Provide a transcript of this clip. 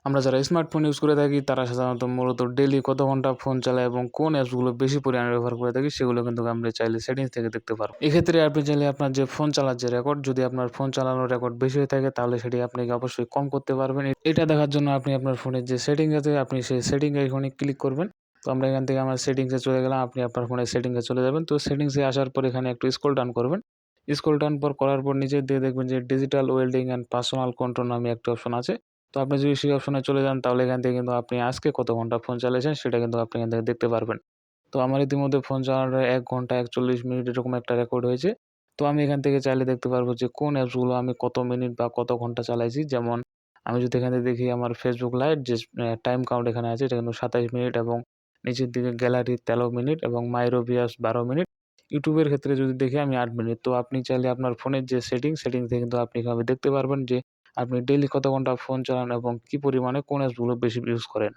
আমরা যারা smartphone use করে থাকি তারা সাধারণত মূলত ডেইলি কত ঘন্টা ফোন চালায় এবং কোন অ্যাপসগুলো বেশি পরিমাণে ব্যবহার করে থাকি সেগুলো কিন্তু আমরা চাইলে সেটিংস থেকে দেখতে পারবো। এক্ষেত্রে আপনি চাইলে আপনার যে ফোন চালার যে রেকর্ড, যদি আপনার ফোন চালানোর রেকর্ড বেশি হয়ে থাকে তাহলে সেটি আপনি অবশ্যই কম করতে পারবেন। এটা দেখার জন্য আপনি আপনার ফোনের যে সেটিংস আছে আপনি সেই সেটিংয়ে এখানে ক্লিক করবেন। তো আমরা এখান থেকে আমার সেটিংসে চলে গেলাম। আপনি আপনার ফোনের সেটিংসে চলে যাবেন। তো সেটিংসে আসার পর এখানে একটু স্ক্রল ডাউন করবেন। স্ক্রল ডাউন করার পর নিচের দিকে দেখবেন যে digital welding and personal control নামে একটা অপশন আছে। তো আপনি যদি সেই অপশনে চলে যান তাহলে এখান থেকে কিন্তু আপনি আজকে কত ঘন্টা ফোন চালিয়েছেন সেটা কিন্তু আপনি এখান থেকে দেখতে পারবেন। তো আমার ইতিমধ্যে ফোন চালানোর ১ ঘন্টা ৪১ মিনিট এরকম একটা রেকর্ড হয়েছে। তো আমি এখান থেকে চাইলে দেখতে পারবো যে কোন অ্যাপসগুলো আমি কত মিনিট বা কত ঘন্টা চালাইছি। যেমন আমি যদি এখানে দেখি আমার Facebook লাইট যে টাইম কাউন্ট এখানে আছে এটা কিন্তু ২৭ মিনিট এবং নিচের দিকে গ্যালারি ১৩ মিনিট এবং মাইরোবিয়াস ১২ মিনিট। YouTube এর ক্ষেত্রে যদি দেখি আমি ৮ মিনিট। তো আপনি চাইলে আপনার ফোনের যে সেটিং থেকে কিন্তু আপনি এভাবে দেখতে পারবেন যে আপনি ডেইলি কত ঘন্টা ফোন চালান এবং কি পরিমাণে কোন অ্যাপসগুলো বেশি ইউজ করেন।